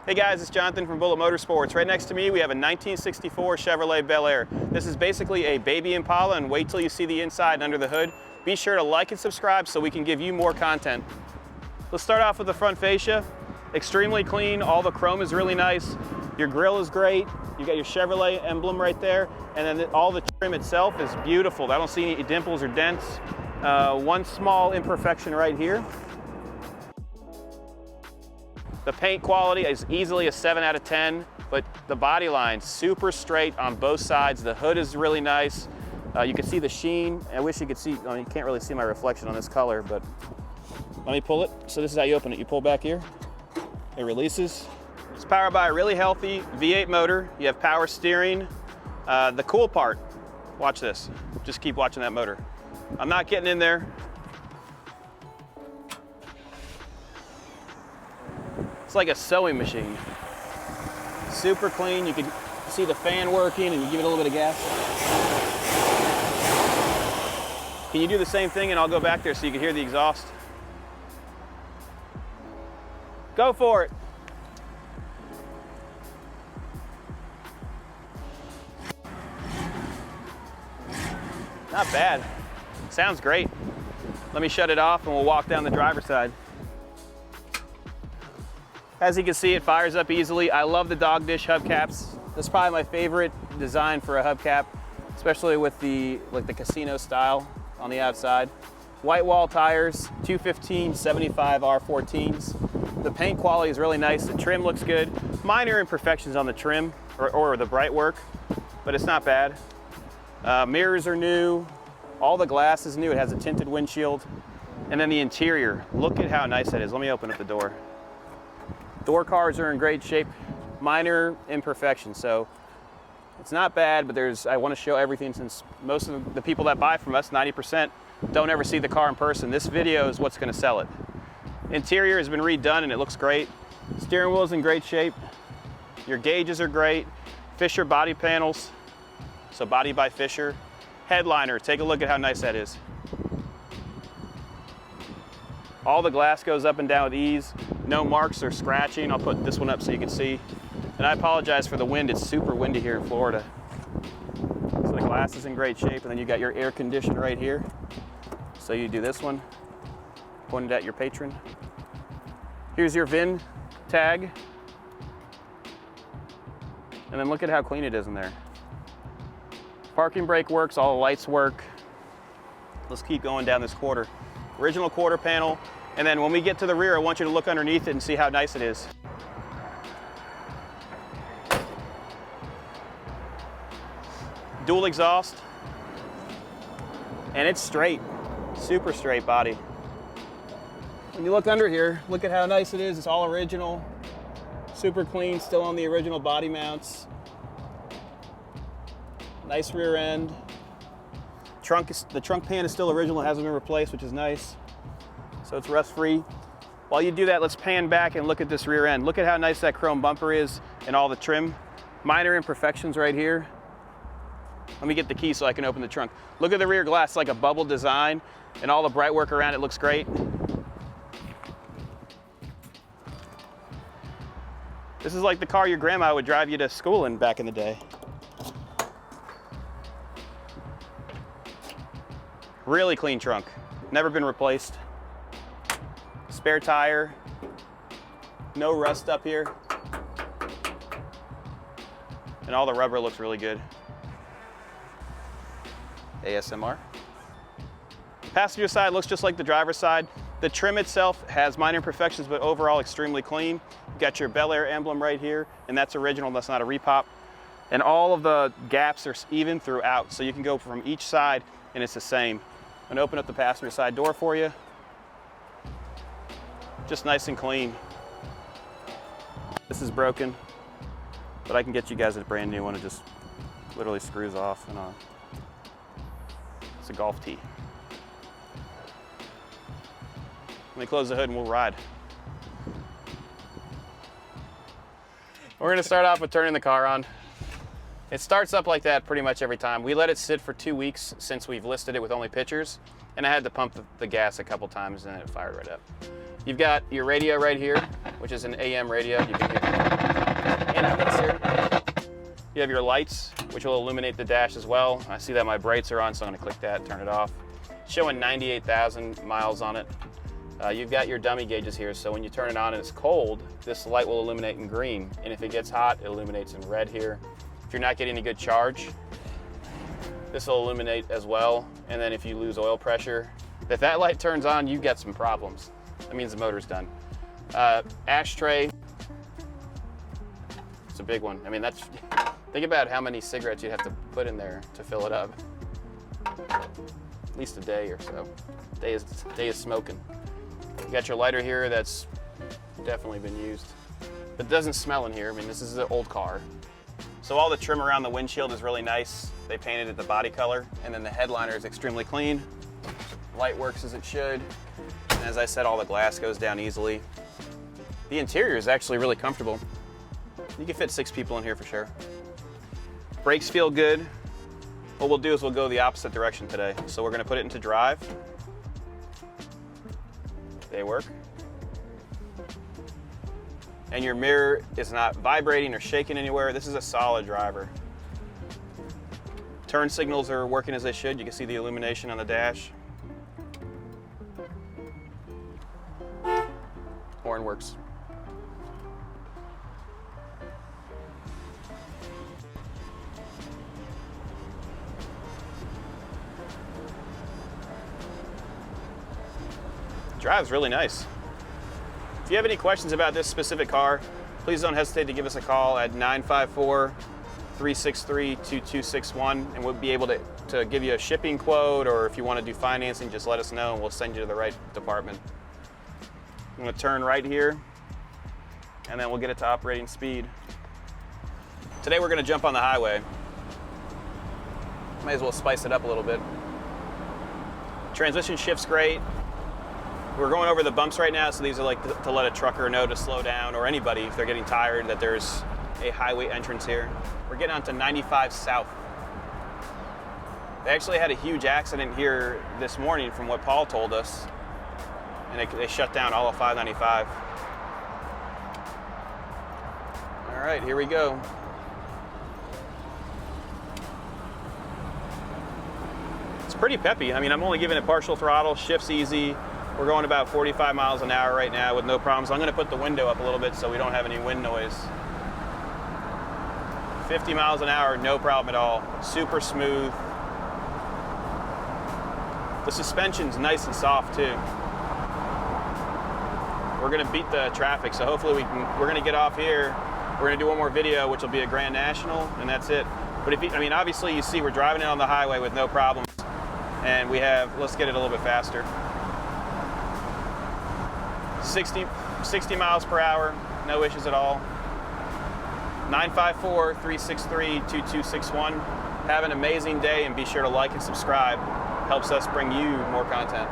Hey guys, it's Jonathan from Bullet Motorsports. Right next to me we have a 1964 Chevrolet Belair. This is basically a baby Impala, and wait till you see the inside and under the hood. Be sure to like and subscribe so we can give you more content. Let's start off with the front fascia. Extremely clean, all the chrome is really nice. Your grille is great. You got your Chevrolet emblem right there, and then all the trim itself is beautiful. I don't see any dimples or dents. One small imperfection right here. The paint quality is easily a 7 out of 10, but the body line super straight on both sides. The hood is really nice. You can see the sheen. I wish you could see, you can't really see my reflection on this color, but let me pull it. So this is how you open it. You pull back here, it releases. It's powered by a really healthy V8 motor. You have power steering. The cool part, watch this. Just keep watching that motor. I'm not getting in there. It's like a sewing machine. Super clean. You can see the fan working, and you give it a little bit of gas. Can you do the same thing, and I'll go back there so you can hear the exhaust? Go for it. Not bad. Sounds great. Let me shut it off and we'll walk down the driver's side. As you can see, it fires up easily. I love the dog dish hubcaps. This is probably my favorite design for a hubcap, especially with the casino style on the outside. White wall tires, 215 75 R14s. The paint quality is really nice. The trim looks good. Minor imperfections on the trim or the bright work, but it's not bad. Mirrors are new. All the glass is new. It has a tinted windshield. And then the interior, look at how nice that is. Let me open up the door. Door cards are in great shape. Minor imperfections, so it's not bad, but I want to show everything since most of the people that buy from us, 90%, don't ever see the car in person. This video is what's going to sell it. Interior has been redone and it looks great. Steering wheel is in great shape. Your gauges are great. Fisher body panels, so body by Fisher. Headliner, take a look at how nice that is. All the glass goes up and down with ease. No marks or scratching. I'll put this one up so you can see. And I apologize for the wind. It's super windy here in Florida. So the glass is in great shape, and then you got your air conditioner right here. So you do this one, pointed at your patron. Here's your VIN tag. And then look at how clean it is in there. Parking brake works, all the lights work. Let's keep going down this quarter. Original quarter panel, and then when we get to the rear, I want you to look underneath it and see how nice it is. Dual exhaust, and it's straight, super straight body. When you look under here, look at how nice it is. It's all original, super clean, still on the original body mounts. Nice rear end. The trunk pan is still original, it hasn't been replaced, which is nice. So it's rust-free. While you do that, let's pan back and look at this rear end. Look at how nice that chrome bumper is and all the trim. Minor imperfections right here. Let me get the key so I can open the trunk. Look at the rear glass, like a bubble design, and all the bright work around it looks great. This is like the car your grandma would drive you to school in back in the day. Really clean trunk, never been replaced. Spare tire, no rust up here. And all the rubber looks really good. ASMR. Passenger side looks just like the driver's side. The trim itself has minor imperfections, but overall extremely clean. You got your Belair emblem right here, and that's original, that's not a repop. And all of the gaps are even throughout, so you can go from each side and it's the same. I'm gonna open up the passenger side door for you. Just nice and clean. This is broken, but I can get you guys a brand new one. It just literally screws off and on. It's a golf tee. Let me close the hood and we'll ride. We're gonna start off with turning the car on. It starts up like that pretty much every time. We let it sit for 2 weeks since we've listed it with only pictures, and I had to pump the gas a couple times and then it fired right up. You've got your radio right here. which is an AM radio. You can hear. And up this here, you have your lights, which will illuminate the dash as well. I see that my brights are on, so I'm gonna click that, turn it off. Showing 98,000 miles on it. You've got your dummy gauges here, so when you turn it on and it's cold, this light will illuminate in green. And if it gets hot, it illuminates in red here. If you're not getting a good charge, this will illuminate as well. And then if you lose oil pressure, if that light turns on, you get some problems. That means the motor's done. Ashtray, it's a big one. I mean, think about how many cigarettes you'd have to put in there to fill it up. At least a day or so. Day is smoking. You got your lighter here that's definitely been used. But it doesn't smell in here. I mean, this is an old car. So all the trim around the windshield is really nice. They painted it the body color. And then the headliner is extremely clean. Light works as it should. And as I said, all the glass goes down easily. The interior is actually really comfortable. You can fit 6 people in here for sure. Brakes feel good. What we'll do is we'll go the opposite direction today. So we're gonna put it into drive. They work. And your mirror is not vibrating or shaking anywhere. This is a solid driver. Turn signals are working as they should. You can see the illumination on the dash. Horn works. Drives really nice. If you have any questions about this specific car, please don't hesitate to give us a call at 954-363-2261, and we'll be able to give you a shipping quote, or if you want to do financing, just let us know and we'll send you to the right department. I'm going to turn right here, and then we'll get it to operating speed. Today we're going to jump on the highway. Might as well spice it up a little bit. Transmission shift's great. We're going over the bumps right now, so these are like to let a trucker know to slow down, or anybody if they're getting tired, that there's a highway entrance here. We're getting onto 95 South. They actually had a huge accident here this morning from what Paul told us, and they shut down all of 595. All right, here we go. It's pretty peppy. I mean, I'm only giving it partial throttle, shift's easy. We're going about 45 miles an hour right now with no problems. I'm going to put the window up a little bit so we don't have any wind noise. 50 miles an hour, no problem at all. Super smooth. The suspension's nice and soft too. We're going to beat the traffic, so hopefully we're going to get off here. We're going to do one more video, which will be a Grand National, and that's it. But I mean, obviously you see we're driving it on the highway with no problems, and let's get it a little bit faster. 60 miles per hour, no issues at all. 954-363-2261. Have an amazing day, and be sure to like and subscribe. Helps us bring you more content.